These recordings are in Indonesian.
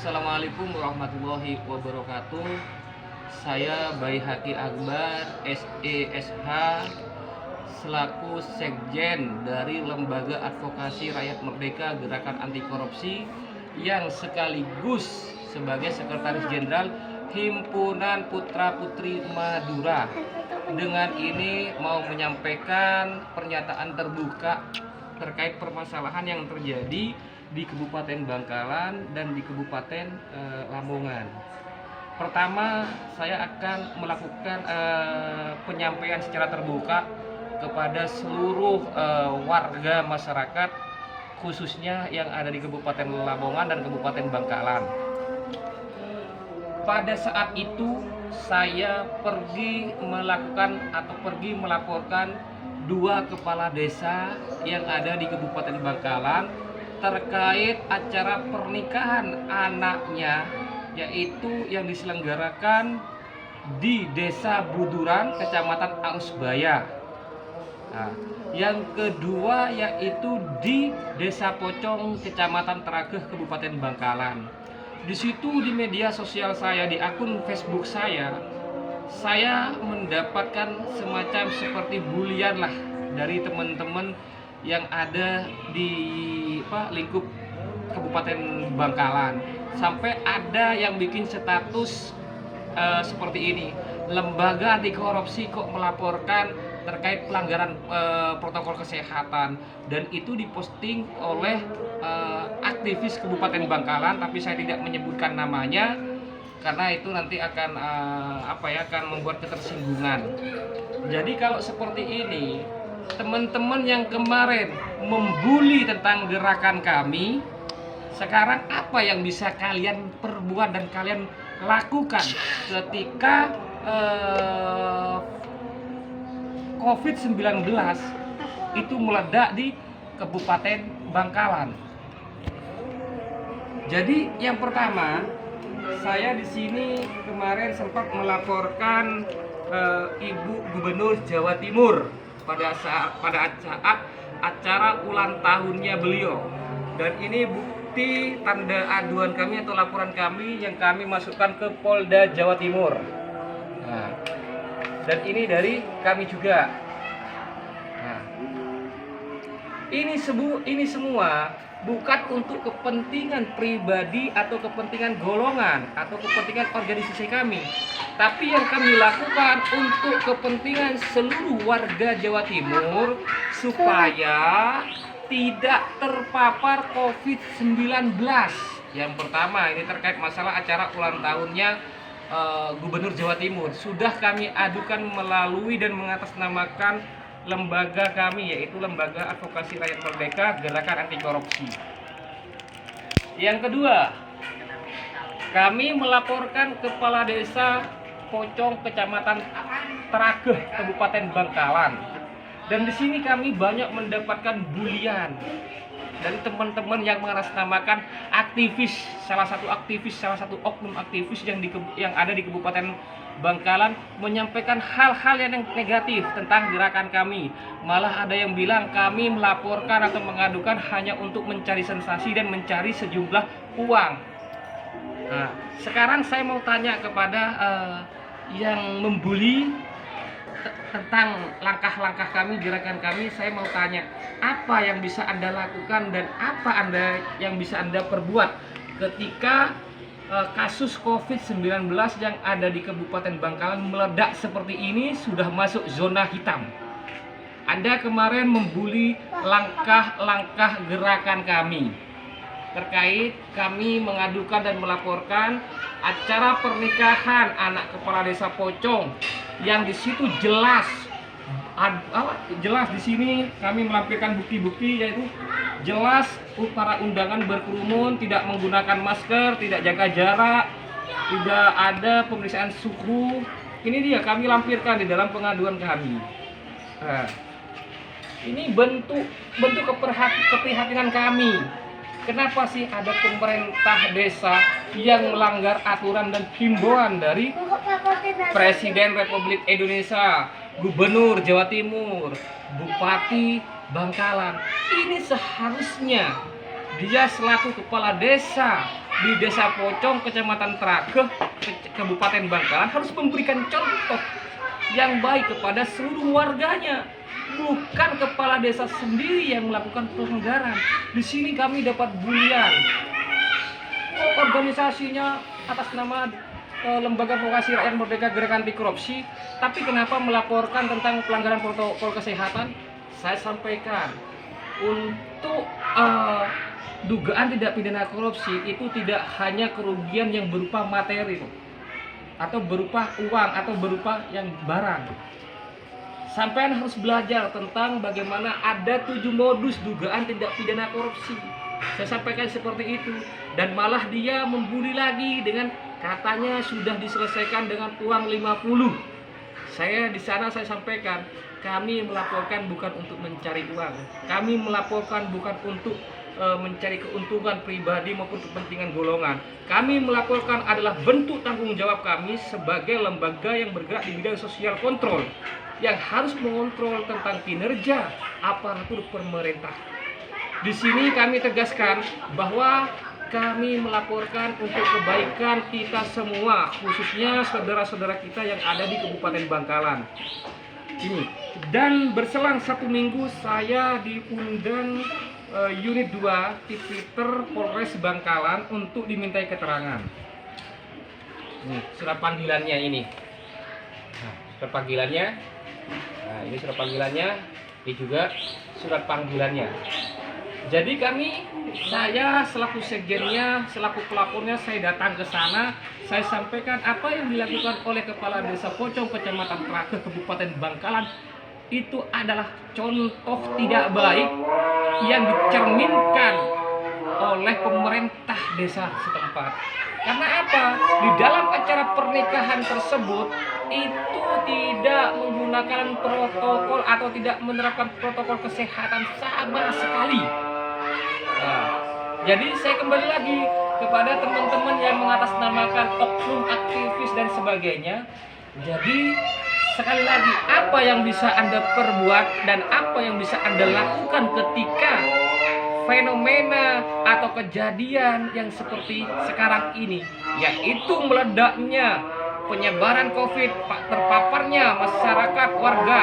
Assalamualaikum warahmatullahi wabarakatuh. Saya Baihaqi Akbar, SESH, selaku Sekjen dari Lembaga Advokasi Rakyat Merdeka Gerakan Anti Korupsi yang sekaligus sebagai Sekretaris Jenderal Himpunan Putra Putri Madura. Dengan ini mau menyampaikan pernyataan terbuka terkait permasalahan yang terjadi di Kabupaten Bangkalan dan di Kabupaten Lamongan. Pertama, saya akan melakukan penyampaian secara terbuka kepada seluruh warga masyarakat, khususnya yang ada di Kabupaten Lamongan dan Kabupaten Bangkalan. Pada saat itu saya pergi melaporkan dua kepala desa yang ada di Kabupaten Bangkalan terkait acara pernikahan anaknya, yaitu yang diselenggarakan di Desa Buduran, Kecamatan Arusbaya. Nah, yang kedua yaitu di Desa Pocong, Kecamatan Trageh, Kabupaten Bangkalan. Di situ di media sosial saya, di akun Facebook saya mendapatkan semacam seperti bulian lah dari teman-teman yang ada di lingkup Kabupaten Bangkalan. Sampai ada yang bikin status seperti ini, lembaga anti korupsi kok melaporkan terkait pelanggaran protokol kesehatan, dan itu diposting oleh aktivis Kabupaten Bangkalan, tapi saya tidak menyebutkan namanya karena itu nanti akan akan membuat ketersinggungan. Jadi kalau seperti ini, teman-teman yang kemarin membuli tentang gerakan kami, sekarang apa yang bisa kalian perbuat dan kalian lakukan ketika COVID-19 itu meledak di Kabupaten Bangkalan? Jadi yang pertama, saya di sini kemarin sempat melaporkan Ibu Gubernur Jawa Timur pada saat acara ulang tahunnya beliau, dan ini bukti tanda aduan kami atau laporan kami yang kami masukkan ke Polda Jawa Timur. Nah, dan ini dari kami juga. Nah, ini semua bukan untuk kepentingan pribadi atau kepentingan golongan atau kepentingan organisasi kami, tapi yang kami lakukan untuk kepentingan seluruh warga Jawa Timur supaya tidak terpapar COVID-19. Yang pertama, ini terkait masalah acara ulang tahunnya Gubernur Jawa Timur. Sudah kami adukan melalui dan mengatasnamakan lembaga kami, yaitu Lembaga Advokasi Rakyat Merdeka Gerakan Anti Korupsi. Yang kedua, kami melaporkan Kepala Desa Pocong, Kecamatan Trageh, Kabupaten Bangkalan. Dan di sini kami banyak mendapatkan bulian dari teman-teman yang mengatasnamakan aktivis, salah satu oknum aktivis yang ada di Kabupaten Bangkalan, menyampaikan hal-hal yang negatif tentang gerakan kami. Malah ada yang bilang kami melaporkan atau mengadukan hanya untuk mencari sensasi dan mencari sejumlah uang. Nah, sekarang saya mau tanya kepada yang membuli tentang langkah-langkah kami, gerakan kami. Saya mau tanya, apa yang bisa Anda lakukan dan apa yang bisa Anda perbuat ketika kasus COVID-19 yang ada di Kabupaten Bangkalan meledak seperti ini, sudah masuk zona hitam? Anda kemarin membuli langkah-langkah gerakan kami terkait kami mengadukan dan melaporkan acara pernikahan anak Kepala Desa Pocong, yang di situ jelas di sini kami melampirkan bukti-bukti, yaitu jelas para undangan berkerumun, tidak menggunakan masker, tidak jaga jarak, tidak ada pemeriksaan suhu. Ini dia kami lampirkan di dalam pengaduan kami. Nah, ini bentuk keprihatinan kami. Kenapa sih ada pemerintah desa yang melanggar aturan dan himbauan dari Presiden Republik Indonesia, Gubernur Jawa Timur, Bupati Bangkalan? Ini seharusnya dia selaku kepala desa di Desa Pocong, Kecamatan Trageh, Kabupaten Bangkalan harus memberikan contoh yang baik kepada seluruh warganya. Bukan kepala desa sendiri yang melakukan pelanggaran. Di sini kami dapat bulian. Organisasinya atas nama Lembaga Vokasi Rakyat Merdeka Gerakan Anti Korupsi, tapi kenapa melaporkan tentang pelanggaran protokol kesehatan? Saya sampaikan untuk dugaan tidak pidana korupsi itu tidak hanya kerugian yang berupa materi atau berupa uang atau berupa yang barang. Sampean harus belajar tentang bagaimana ada 7 modus dugaan tindak pidana korupsi. Saya sampaikan seperti itu, dan malah dia membuli lagi dengan katanya sudah diselesaikan dengan uang 50. Saya di sana saya sampaikan, kami melaporkan bukan untuk mencari uang. Kami melaporkan bukan untuk mencari keuntungan pribadi maupun kepentingan golongan. Kami melaporkan adalah bentuk tanggung jawab kami sebagai lembaga yang bergerak di bidang sosial kontrol, yang harus mengontrol tentang kinerja aparatur pemerintah. Di sini kami tegaskan bahwa kami melaporkan untuk kebaikan kita semua, khususnya saudara-saudara kita yang ada di Kabupaten Bangkalan. Ini. Dan berselang 1 minggu saya diundang unit 2 Tipiter Polres Bangkalan untuk dimintai keterangan. Ini surat panggilannya ini. Nah, surat panggilannya. Nah, ini surat panggilannya, ini juga surat panggilannya. Jadi saya selaku sekjennya, selaku pelapornya, saya datang ke sana, saya sampaikan apa yang dilakukan oleh Kepala Desa Pocong, Kecamatan Trageh, Kabupaten Bangkalan, itu adalah contoh tidak baik yang dicerminkan oleh pemerintah desa setempat. Karena apa? Di dalam acara pernikahan tersebut itu tidak menggunakan protokol atau tidak menerapkan protokol kesehatan sama sekali. Nah, jadi saya kembali lagi kepada teman-teman yang mengatasnamakan oknum aktivis dan sebagainya. Jadi sekali lagi, apa yang bisa Anda perbuat dan apa yang bisa Anda lakukan ketika fenomena atau kejadian yang seperti sekarang ini, yaitu meledaknya penyebaran COVID, terpaparnya masyarakat warga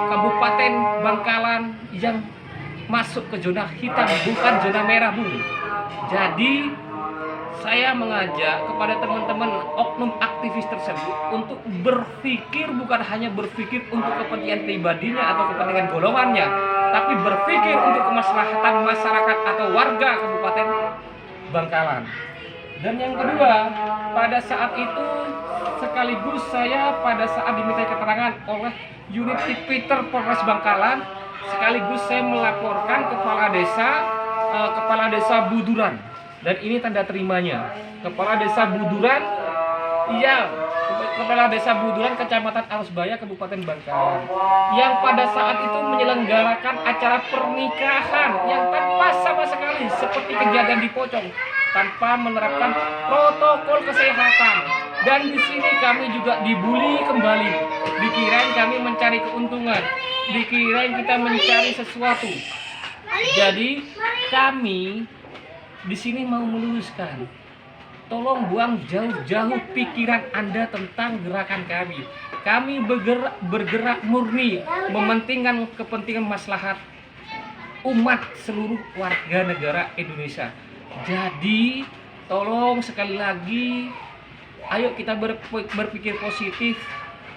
Kabupaten Bangkalan yang masuk ke zona hitam, bukan zona merah, Bu. Jadi saya mengajak kepada teman-teman oknum aktivis tersebut untuk berpikir, bukan hanya berpikir untuk kepentingan pribadinya atau kepentingan golongannya, tapi berpikir untuk kemaslahatan masyarakat atau warga Kabupaten Bangkalan. Dan yang kedua, pada saat itu sekaligus saya pada saat dimintai keterangan oleh unit Tipiter Polres Bangkalan, sekaligus saya melaporkan Kepala Desa Buduran. Dan ini tanda terimanya, Kepala Desa Buduran, Kepala Desa Buduran, Kecamatan Arusbaya, Kabupaten Bangkalan, yang pada saat itu menyelenggarakan acara pernikahan yang tanpa sama sekali seperti kejadian di Pocong, tanpa menerapkan protokol kesehatan. Dan di sini kami juga dibully kembali, dikirain kami mencari keuntungan, dikirain kita mencari sesuatu. Jadi kami di sini mau meluruskan, tolong buang jauh-jauh pikiran Anda tentang gerakan kami. Kami bergerak murni mementingkan kepentingan maslahat umat seluruh warga negara Indonesia. Jadi tolong sekali lagi, ayo kita berpikir positif.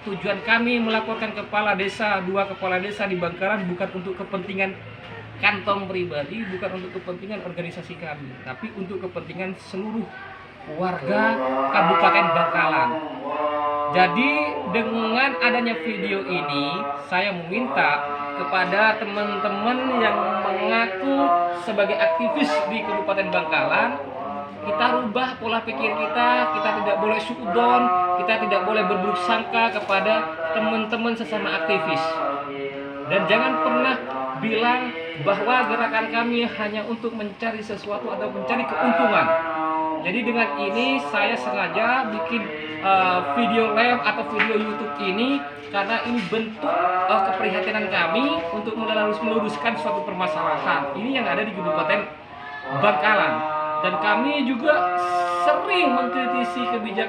Tujuan kami melaporkan kepala desa, 2 kepala desa di Bangkalan bukan untuk kepentingan kantong pribadi, bukan untuk kepentingan organisasi kami, tapi untuk kepentingan seluruh warga Kabupaten Bangkalan. Jadi dengan adanya video ini, saya meminta kepada teman-teman yang mengaku sebagai aktivis di Kabupaten Bangkalan, kita rubah pola pikir kita tidak boleh suudon, kita tidak boleh berburuk sangka kepada teman-teman sesama aktivis. Dan jangan pernah bilang bahwa gerakan kami hanya untuk mencari sesuatu atau mencari keuntungan. Jadi dengan ini saya sengaja bikin video live atau video YouTube ini karena ini bentuk keprihatinan kami untuk meluruskan suatu permasalahan ini yang ada di Kabupaten Bangkalan. Dan kami juga sering mengkritisi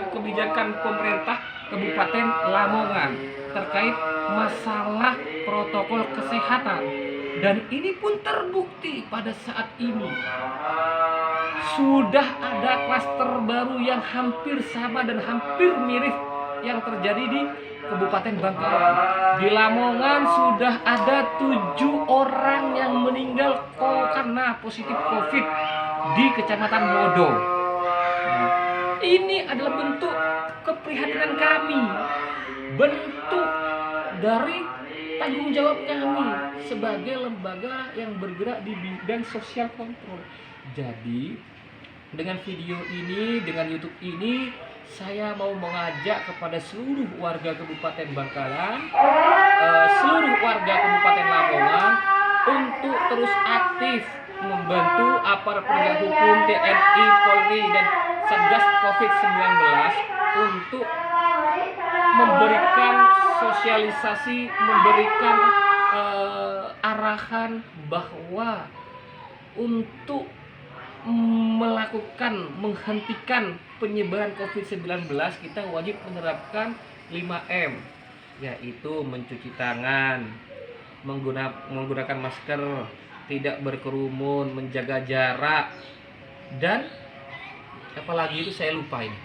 kebijakan pemerintah Kabupaten Lamongan terkait masalah protokol kesehatan. Dan ini pun terbukti pada saat ini. Sudah ada klaster baru yang hampir sama dan hampir mirip yang terjadi di Kabupaten Bangkalan. Di Lamongan sudah ada 7 orang yang meninggal karena positif COVID di Kecamatan Modo. Ini adalah bentuk keprihatinan kami, bentuk dari tanggung jawab kami sebagai lembaga yang bergerak di bidang sosial kontrol. Jadi dengan video ini, dengan YouTube ini, saya mau mengajak kepada seluruh warga Kabupaten Bangkalan, seluruh warga Kabupaten Lamongan untuk terus aktif membantu aparat penegak hukum, TNI, Polri, dan Satgas COVID-19 untuk memberikan sosialisasi, memberikan arahan bahwa untuk menghentikan penyebaran COVID-19 kita wajib menerapkan 5M, yaitu mencuci tangan, menggunakan masker, tidak berkerumun, menjaga jarak, dan apalagi itu saya lupa ini.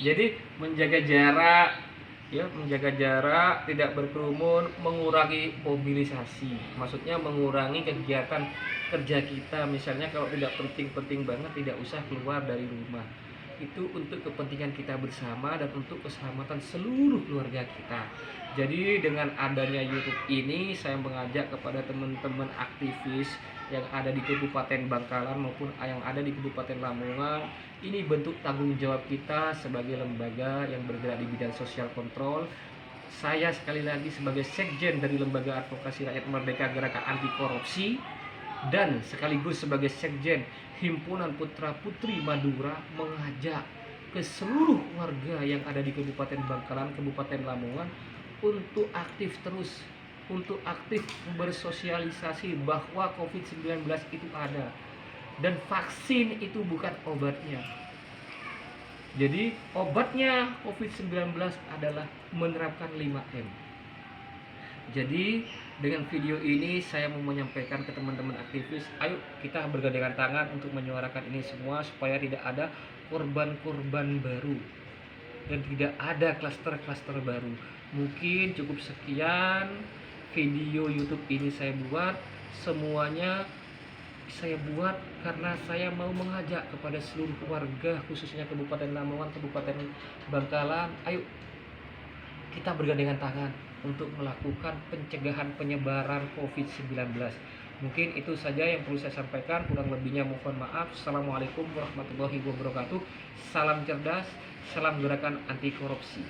Jadi menjaga jarak, menjaga jarak, tidak berkerumun, mengurangi mobilisasi. Maksudnya mengurangi kegiatan kerja kita. Misalnya kalau tidak penting-penting banget, tidak usah keluar dari rumah. Itu untuk kepentingan kita bersama dan untuk keselamatan seluruh keluarga kita. Jadi dengan adanya YouTube ini, saya mengajak kepada teman-teman aktivis yang ada di Kabupaten Bangkalan maupun yang ada di Kabupaten Lamongan. Ini bentuk tanggung jawab kita sebagai lembaga yang bergerak di bidang sosial kontrol. Saya sekali lagi sebagai sekjen dari Lembaga Advokasi Rakyat Merdeka Gerakan Anti Korupsi dan sekaligus sebagai sekjen Himpunan Putra Putri Madura mengajak ke seluruh warga yang ada di Kabupaten Bangkalan, Kabupaten Lamongan untuk aktif terus, untuk aktif bersosialisasi bahwa COVID-19 itu ada dan vaksin itu bukan obatnya. Jadi obatnya COVID-19 adalah menerapkan 5M. Jadi dengan video ini saya mau menyampaikan ke teman-teman aktivis, ayo kita bergandengan tangan untuk menyuarakan ini semua supaya tidak ada korban-korban baru dan tidak ada klaster-klaster baru. Mungkin cukup sekian video YouTube ini saya buat. Semuanya saya buat karena saya mau mengajak kepada seluruh warga, khususnya Kabupaten Lamongan, Kabupaten Bangkalan, ayo kita bergandengan tangan untuk melakukan pencegahan penyebaran COVID-19. Mungkin itu saja yang perlu saya sampaikan, kurang lebihnya mohon maaf. Assalamualaikum warahmatullahi wabarakatuh. Salam cerdas, salam gerakan anti korupsi.